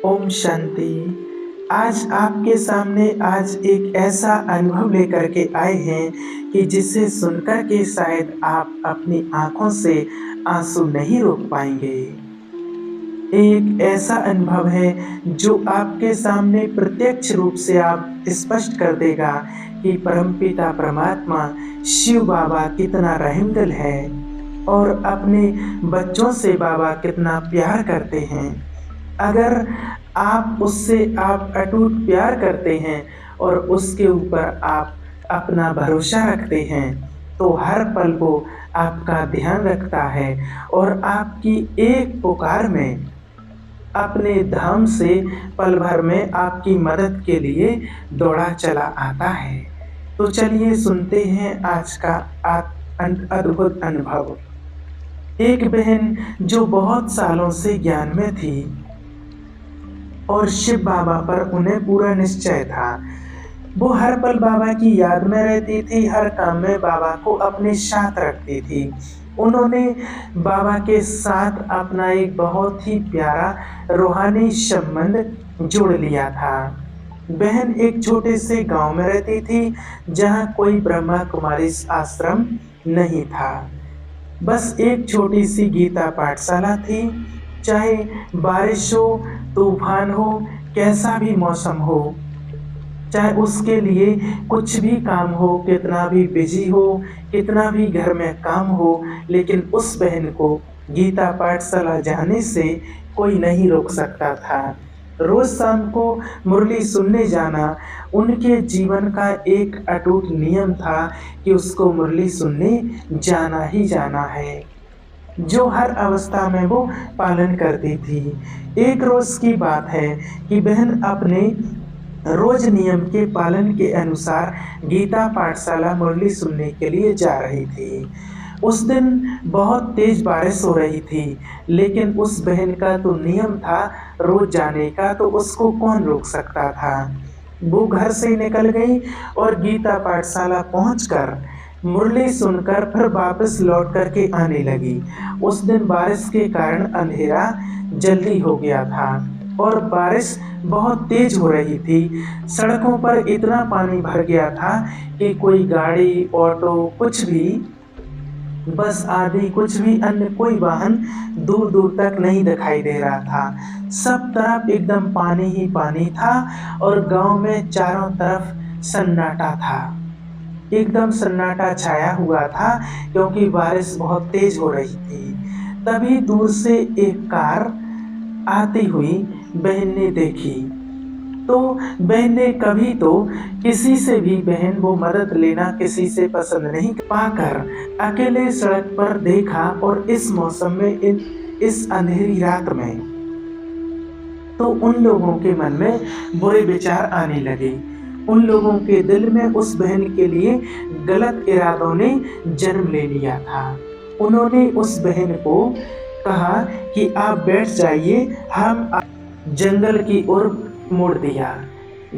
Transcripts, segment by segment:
ओम शांति। आज आपके सामने आज एक ऐसा अनुभव लेकर के आए हैं कि जिसे सुनकर के शायद आप अपनी आँखों से आँसू नहीं रोक पाएँगे। एक ऐसा अनुभव है जो आपके सामने प्रत्यक्ष रूप से आप स्पष्ट कर देगा कि परमपिता परमात्मा शिव बाबा कितना रहमदिल है और अपने बच्चों से बाबा कितना प्यार करते हैं। अगर आप अटूट प्यार करते हैं और उसके ऊपर आप अपना भरोसा रखते हैं, तो हर पल वो आपका ध्यान रखता है और आपकी एक पुकार में अपने धाम से पल भर में आपकी मदद के लिए दौड़ा चला आता है। तो चलिए सुनते हैं आज का अद्भुत अनुभव। एक बहन जो बहुत सालों से ज्ञान में थी और शिव बाबा पर उन्हें पूरा निश्चय था। वो हर पल बाबा की याद में रहती थी, हर काम में बाबा को अपने साथ रखती थी। उन्होंने बाबा के साथ अपना एक बहुत ही प्यारा रूहानी संबंध जोड़ लिया था। बहन एक छोटे से गांव में रहती थी, जहां कोई ब्रह्मा कुमारी आश्रम नहीं था। बस एक छोटी सी गीता पाठशाला थी। चाहे बारिश हो, तूफान हो, कैसा भी मौसम हो, चाहे उसके लिए कुछ भी काम हो, कितना भी बिजी हो, कितना भी घर में काम हो, लेकिन उस बहन को गीता पाठशाला जाने से कोई नहीं रोक सकता था। रोज शाम को मुरली सुनने जाना उनके जीवन का एक अटूट नियम था कि उसको मुरली सुनने जाना ही जाना है, जो हर अवस्था में वो पालन करती थी। एक रोज की बात है कि बहन अपने रोज नियम के पालन के अनुसार गीता पाठशाला मुरली सुनने के लिए जा रही थी। उस दिन बहुत तेज बारिश हो रही थी, लेकिन उस बहन का तो नियम था रोज जाने का, तो उसको कौन रोक सकता था। वो घर से निकल गई और गीता पाठशाला पहुंचकर मुरली सुनकर फिर वापस लौट कर के आने लगी। उस दिन बारिश के कारण अंधेरा जल्दी हो गया था और बारिश बहुत तेज हो रही थी। सड़कों पर इतना पानी भर गया था कि कोई गाड़ी, ऑटो, कुछ भी, बस आदि कुछ भी अन्य कोई वाहन दूर दूर तक नहीं दिखाई दे रहा था। सब तरफ एकदम पानी ही पानी था और गांव में चारों तरफ सन्नाटा था। एकदम सन्नाटा छाया हुआ था क्योंकि बारिश बहुत तेज हो रही थी। तभी दूर से एक कार आती हुई बहन ने देखी। तो बहन ने कभी तो किसी से भी बहन वो मदद लेना किसी से पसंद नहीं पाकर अकेले सड़क पर देखा, और इस मौसम में इस अंधेरी रात में तो उन लोगों के मन में बुरे विचार आने लगे। उन लोगों के दिल में उस बहन के लिए गलत इरादों ने जन्म ले लिया था। उन्होंने उस बहन को कहा कि आप बैठ जाइए, हम जंगल की ओर मोड़ दिया।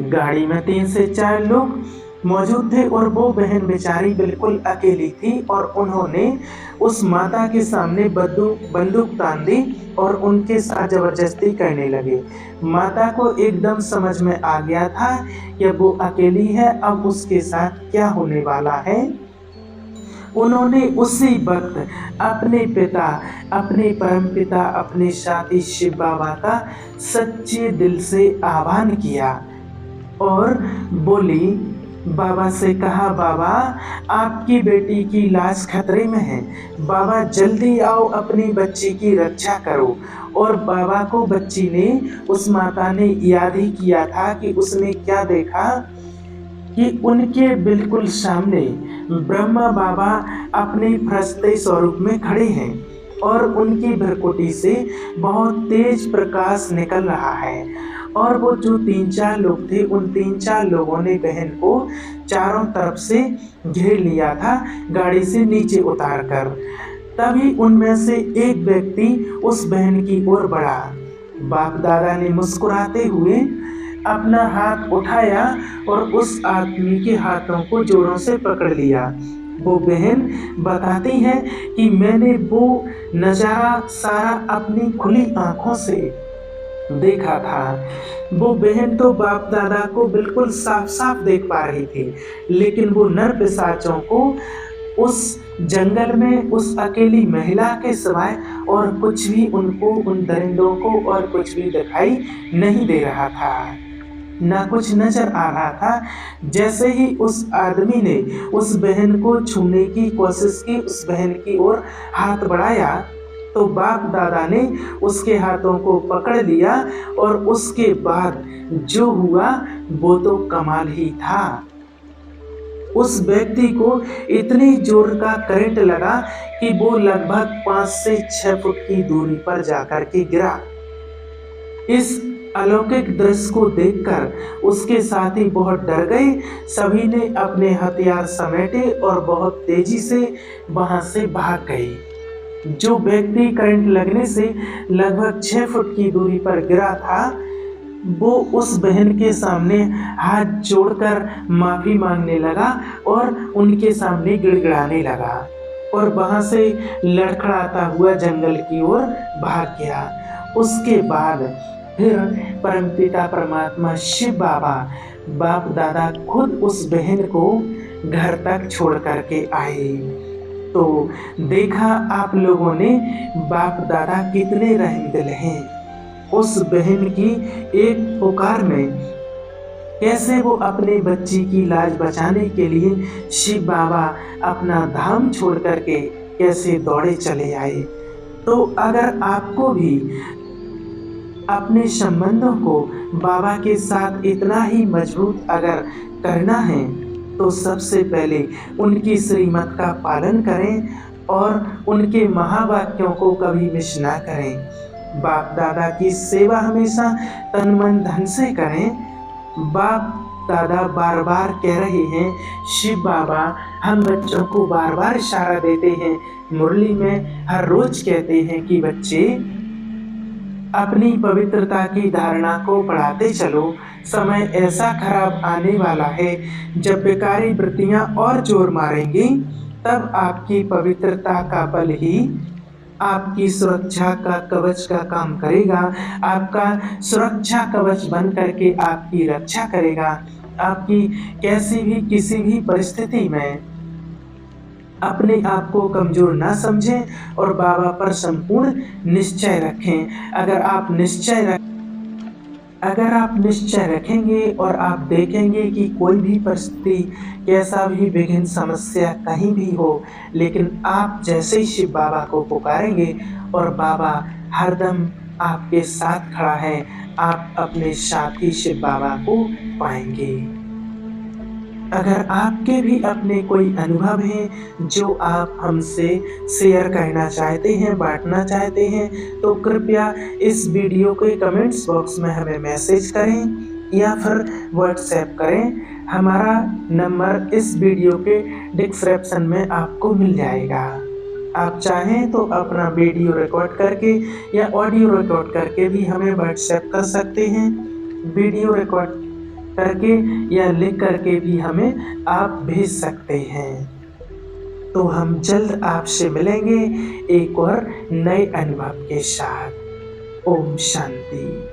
गाड़ी में 3 से 4 लोग मौजूद थे और वो बहन बेचारी बिल्कुल अकेली थी, और उन्होंने उस माता के सामने बंदूक तान दी और उनके साथ जबरदस्ती करने लगे। माता को एकदम समझ में आ गया था कि वो अकेली है, अब उसके साथ क्या होने वाला है। उन्होंने उसी वक्त अपने पिता, अपने परमपिता, अपने साथी शिव बाबा का सच्चे दिल से आह्वान किया और बोली, बाबा से कहा, बाबा आपकी बेटी की लाश खतरे में है, बाबा जल्दी आओ, अपनी बच्ची की रक्षा करो। और बाबा को बच्ची ने, उस माता ने याद ही किया था कि उसने क्या देखा कि उनके बिल्कुल सामने ब्रह्मा बाबा अपने फरिश्ते स्वरूप में खड़े हैं और उनकी भ्रकुटी से बहुत तेज प्रकाश निकल रहा है। और वो जो 3-4 लोग थे, उन 3-4 लोगों ने बहन को चारों तरफ से घेर लिया था, गाड़ी से नीचे उतार कर। तभी उनमें से एक व्यक्ति उस बहन की ओर बढ़ा। बाप दादा ने मुस्कुराते हुए अपना हाथ उठाया और उस आदमी के हाथों को जोरों से पकड़ लिया। वो बहन बताती है कि मैंने वो नज़ारा सारा अपनी खुली आंखों से देखा था। वो बहन तो बाप दादा को बिल्कुल साफ साफ देख पा रही थी, लेकिन वो नर पिशाचों को उस जंगल में उस अकेली महिला के सिवाय और कुछ भी उनको, उन दरिंदों को और कुछ भी दिखाई नहीं दे रहा था, ना कुछ नजर आ रहा था। जैसे ही उस आदमी ने उस बहन को छूने की कोशिश की, उस बहन की ओर हाथ बढ़ाया, तो बाप दादा ने उसके हाथों को पकड़ लिया और उसके बाद जो हुआ वो तो कमाल ही था। उस व्यक्ति को इतनी जोर का करंट लगा कि वो लगभग 5 से 6 फुट की दूरी पर जाकर के गिरा। इस अलौकिक दृश्य को देखकर उसके साथी बहुत डर गए। सभी ने अपने हथियार समेटे और बहुत तेजी से वहां से भाग गए। जो व्यक्ति करंट लगने से लगभग 6 फुट की दूरी पर गिरा था, वो उस बहन के सामने हाथ जोड़कर माफी मांगने लगा और उनके सामने गिड़गिड़ाने लगा और वहां से लड़खड़ाता हुआ जंगल की ओर भाग गया। उसके बाद फिर परमपिता परमात्मा शिव बाबा, बाप दादा खुद उस बहन को घर तक छोड़ करके आए। तो देखा आप लोगों ने बाप दादा कितने रहमदिल हैं। उस बहन की एक पुकार में कैसे वो अपने बच्ची की लाज बचाने के लिए शिव बाबा अपना धाम छोड़ करके कैसे दौड़े चले आए। तो अगर आपको भी अपने संबंधों को बाबा के साथ इतना ही मजबूत अगर करना है, तो सबसे पहले उनकी श्रीमत का पालन करें और उनके महावाक्यों को कभी मिस ना करें। बाप दादा की सेवा हमेशा तन मन धन से करें। बाप दादा बार बार कह रहे हैं, शिव बाबा हम बच्चों को बार बार इशारा देते हैं, मुरली में हर रोज कहते हैं कि बच्चे अपनी पवित्रता की धारणा को बढ़ाते चलो। समय ऐसा खराब आने वाला है जब बेकारी वृत्तियां और जोर मारेंगी, तब आपकी पवित्रता का बल ही आपकी सुरक्षा का कवच का काम करेगा। आपका सुरक्षा कवच बन करके आपकी रक्षा करेगा। आपकी कैसी भी किसी भी परिस्थिति में अपने आप को कमजोर ना समझें और बाबा पर संपूर्ण निश्चय रखें। अगर आप निश्चय रखेंगे और आप देखेंगे कि कोई भी परिस्थिति, कैसा भी विघ्न, समस्या कहीं भी हो, लेकिन आप जैसे ही शिव बाबा को पुकारेंगे और बाबा हरदम आपके साथ खड़ा है, आप अपने साथी शिव बाबा को पाएंगे। अगर आपके भी अपने कोई अनुभव हैं जो आप हमसे शेयर करना चाहते हैं, बांटना चाहते हैं, तो कृपया इस वीडियो के कमेंट्स बॉक्स में हमें मैसेज करें या फिर व्हाट्सएप करें। हमारा नंबर इस वीडियो के डिस्क्रिप्शन में आपको मिल जाएगा। आप चाहें तो अपना वीडियो रिकॉर्ड करके या ऑडियो रिकॉर्ड करके भी हमें व्हाट्सएप कर सकते हैं। वीडियो रिकॉर्ड करके या लिख करके भी हमें आप भेज सकते हैं। तो हम जल्द आपसे मिलेंगे एक और नए अनुभव के साथ। ओम शांति।